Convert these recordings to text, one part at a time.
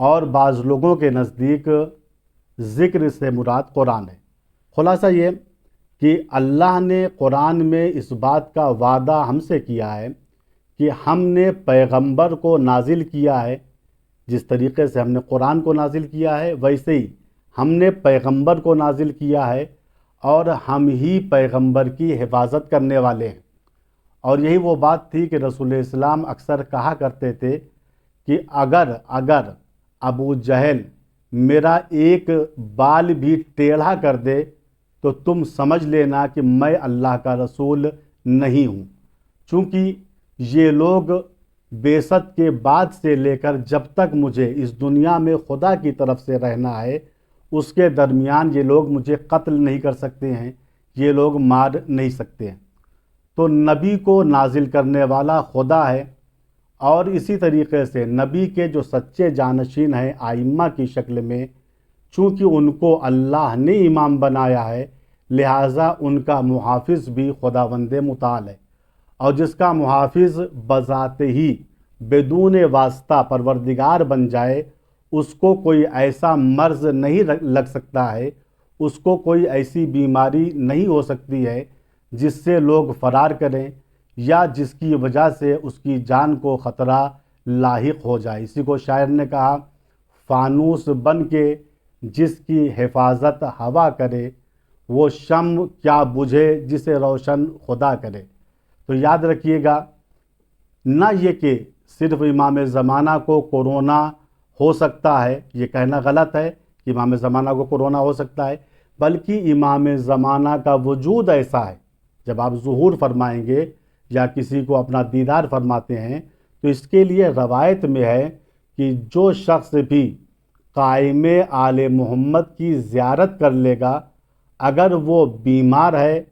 اور بعض لوگوں کے نزدیک ذکر سے مراد قرآن ہے۔ خلاصہ یہ کہ اللہ نے قرآن میں اس بات کا وعدہ ہم سے کیا ہے کہ ہم نے پیغمبر کو نازل کیا ہے، جس طریقے سے ہم نے قرآن کو نازل کیا ہے ویسے ہی ہم نے پیغمبر کو نازل کیا ہے، اور ہم ہی پیغمبر کی حفاظت کرنے والے ہیں۔ اور یہی وہ بات تھی کہ رسول اسلام اکثر کہا کرتے تھے کہ اگر ابو جہل میرا ایک بال بھی ٹیڑھا کر دے تو تم سمجھ لینا کہ میں اللہ کا رسول نہیں ہوں، چونکہ یہ لوگ بعثت کے بعد سے لے کر جب تک مجھے اس دنیا میں خدا کی طرف سے رہنا ہے اس کے درمیان یہ لوگ مجھے قتل نہیں کر سکتے ہیں، یہ لوگ مار نہیں سکتے ہیں۔ تو نبی کو نازل کرنے والا خدا ہے، اور اسی طریقے سے نبی کے جو سچے جانشین ہیں ائمہ کی شکل میں، چونکہ ان کو اللہ نے امام بنایا ہے لہٰذا ان کا محافظ بھی خداوند متعال ہے، اور جس کا محافظ بذات ہی بدون واسطہ پروردگار بن جائے اس کو کوئی ایسا مرض نہیں لگ سکتا ہے، اس کو کوئی ایسی بیماری نہیں ہو سکتی ہے جس سے لوگ فرار کریں یا جس کی وجہ سے اس کی جان کو خطرہ لاحق ہو جائے۔ اسی کو شاعر نے کہا، فانوس بن کے جس کی حفاظت ہوا کرے، وہ شمع کیا بجھے جسے روشن خدا کرے۔ تو یاد رکھیے گا، نہ یہ کہ صرف امام زمانہ کو کورونا ہو سکتا ہے، یہ کہنا غلط ہے کہ امام زمانہ کو کورونا ہو سکتا ہے، بلکہ امام زمانہ کا وجود ایسا ہے، جب آپ ظہور فرمائیں گے یا کسی کو اپنا دیدار فرماتے ہیں تو اس کے لیے روایت میں ہے کہ جو شخص بھی قائم آل محمد کی زیارت کر لے گا اگر وہ بیمار ہے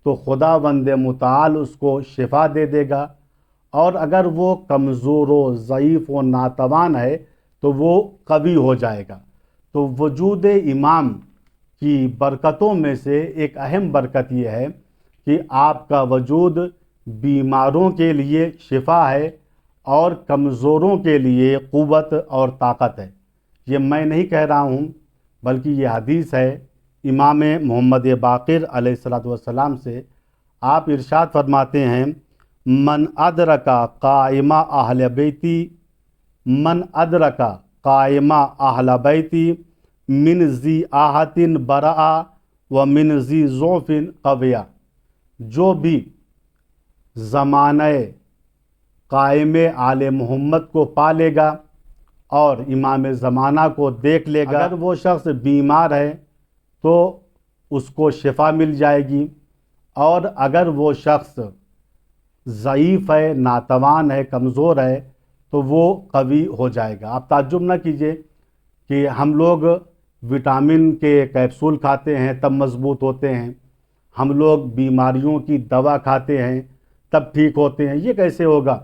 تو خداوند متعال اس کو شفا دے دے گا، اور اگر وہ کمزور و ضعیف و ناتوان ہے تو وہ قوی ہو جائے گا۔ تو وجود امام کی برکتوں میں سے ایک اہم برکت یہ ہے کہ آپ کا وجود بیماروں کے لیے شفا ہے اور کمزوروں کے لیے قوت اور طاقت ہے۔ یہ میں نہیں کہہ رہا ہوں بلکہ یہ حدیث ہے امام محمد باقر علیہ السلام سے۔ آپ ارشاد فرماتے ہیں، من ادرکا قائمہ اہل بیتی اہل بیتی من ذی آہت برآ و من ذی ضعف قویہ، جو بھی زمانہ قائم آل محمد کو پا لے گا اور امام زمانہ کو دیکھ لے گا، اگر وہ شخص بیمار ہے تو اس کو شفا مل جائے گی، اور اگر وہ شخص ضعیف ہے، ناتوان ہے، کمزور ہے تو وہ قوی ہو جائے گا۔ آپ تعجب نہ کیجئے کہ ہم لوگ وٹامن کے کیپسول کھاتے ہیں تب مضبوط ہوتے ہیں، ہم لوگ بیماریوں کی دوا کھاتے ہیں تب ٹھیک ہوتے ہیں۔ یہ کیسے ہوگا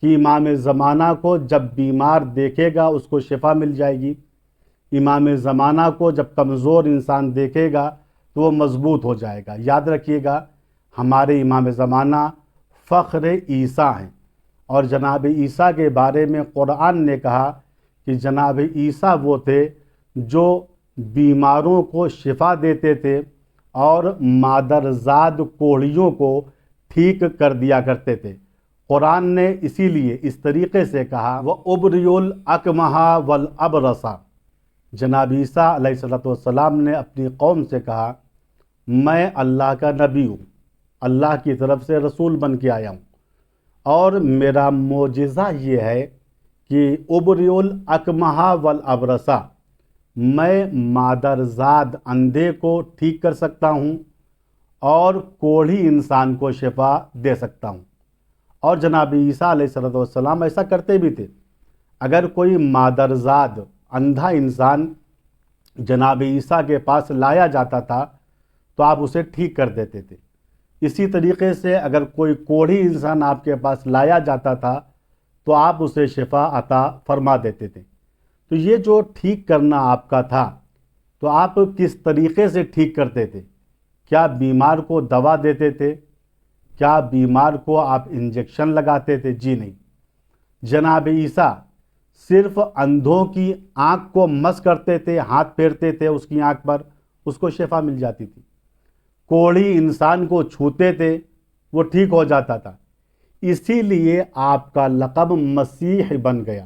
کہ امام زمانہ کو جب بیمار دیکھے گا اس کو شفا مل جائے گی، امام زمانہ کو جب کمزور انسان دیکھے گا تو وہ مضبوط ہو جائے گا۔ یاد رکھیے گا، ہمارے امام زمانہ فخر عیسیٰ ہیں، اور جناب عیسیٰ کے بارے میں قرآن نے کہا کہ جناب عیسیٰ وہ تھے جو بیماروں کو شفا دیتے تھے اور مادرزاد کوڑھیوں کو ٹھیک کر دیا کرتے تھے۔ قرآن نے اسی لیے اس طریقے سے کہا، وَأُبْرِئُ الْأَكْمَحَ وَالْأَبْرَصَ۔ جناب عیسیٰ علیہ السلام نے اپنی قوم سے کہا، میں اللہ کا نبی ہوں، اللہ کی طرف سے رسول بن کے آیا ہوں، اور میرا معجزہ یہ ہے کہ ابرئ الاکمہ والابرص، میں مادرزاد اندھے کو ٹھیک کر سکتا ہوں اور کوڑھی انسان کو شفا دے سکتا ہوں۔ اور جناب عیسیٰ علیہ السلام ایسا کرتے بھی تھے۔ اگر کوئی مادرزاد اندھا انسان جناب عیسیٰ کے پاس لایا جاتا تھا تو آپ اسے ٹھیک کر دیتے تھے۔ اسی طریقے سے اگر کوئی کوڑھی انسان آپ کے پاس لایا جاتا تھا تو آپ اسے شفا عطا فرما دیتے تھے۔ تو یہ جو ٹھیک کرنا آپ کا تھا تو آپ کس طریقے سے ٹھیک کرتے تھے؟ کیا بیمار کو دوا دیتے تھے؟ کیا بیمار کو آپ انجیکشن لگاتے تھے؟ جی نہیں۔ جناب عیسیٰ صرف اندھوں کی آنکھ کو مس کرتے تھے، ہاتھ پھیرتے تھے اس کی آنکھ پر، اس کو شفا مل جاتی تھی۔ کوڑھی انسان کو چھوتے تھے، وہ ٹھیک ہو جاتا تھا۔ اسی لیے آپ کا لقب مسیح بن گیا۔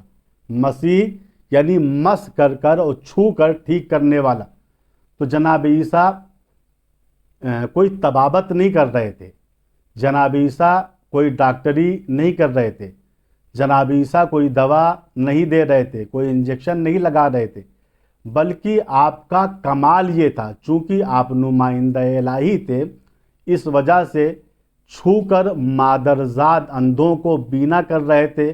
مسیح یعنی مس کر کر اور چھو کر ٹھیک کرنے والا۔ تو جناب عیسیٰ کوئی طبابت نہیں کر رہے تھے، جناب عیسیٰ کوئی ڈاکٹری نہیں کر رہے تھے، جناب عیسیٰ کوئی دوا نہیں دے رہے تھے، کوئی انجیکشن نہیں لگا رہے تھے، بلکہ آپ کا کمال یہ تھا، چونکہ آپ نمائندہ الہی تھے، اس وجہ سے چھو کر مادرزاد اندھوں کو بینا کر رہے تھے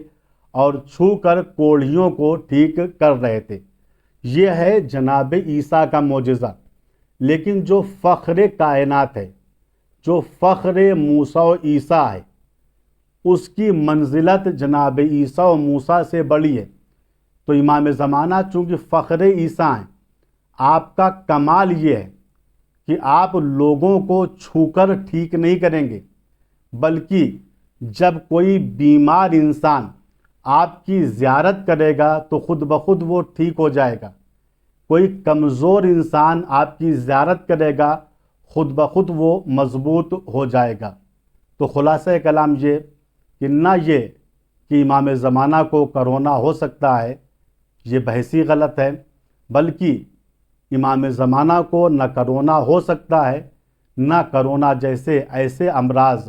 اور چھو کر کوڑھیوں کو ٹھیک کر رہے تھے۔ یہ ہے جناب عیسیٰ کا معجزہ۔ لیکن جو فخر کائنات ہے، جو فخر موسیٰ و عیسیٰ ہے، اس کی منزلت جناب عیسیٰ و موسیٰ سے بڑی ہے۔ تو امام زمانہ چونکہ فخر عیسیٰ ہیں، آپ کا کمال یہ ہے کہ آپ لوگوں کو چھو کر ٹھیک نہیں کریں گے، بلکہ جب کوئی بیمار انسان آپ کی زیارت کرے گا تو خود بخود وہ ٹھیک ہو جائے گا۔ کوئی کمزور انسان آپ کی زیارت کرے گا، خود بخود وہ مضبوط ہو جائے گا۔ تو خلاصہ کلام یہ کہ نہ یہ کہ امام زمانہ کو کرونا ہو سکتا ہے، یہ بحثی غلط ہے، بلکہ امام زمانہ کو نہ کرونا ہو سکتا ہے، نہ کرونا جیسے ایسے امراض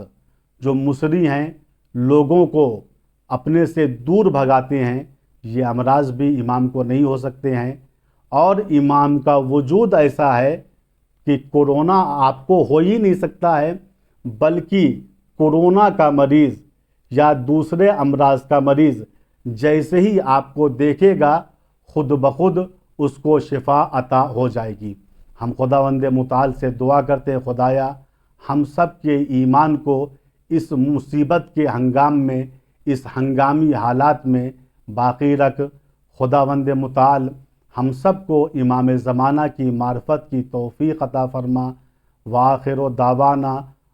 جو مصری ہیں، لوگوں کو اپنے سے دور بھگاتے ہیں، یہ امراض بھی امام کو نہیں ہو سکتے ہیں۔ اور امام کا وجود ایسا ہے کہ کورونا آپ کو ہو ہی نہیں سکتا ہے، بلکہ کورونا کا مریض یا دوسرے امراض کا مریض جیسے ہی آپ کو دیکھے گا، خود بخود اس کو شفا عطا ہو جائے گی۔ ہم خداوند متعال سے دعا کرتے ہیں، خدایا ہم سب کے ایمان کو اس مصیبت کے ہنگام میں، اس ہنگامی حالات میں باقی رکھ۔ خداوند متعال ہم سب کو امام زمانہ کی معرفت کی توفیق عطا فرما۔ وآخر دعوانا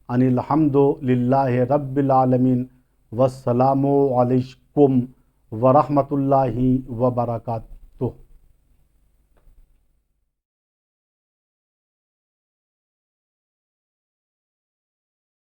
ان الحمد للہ رب العالمین، والسلام علیکم ورحمۃ اللہ وبرکاتہ۔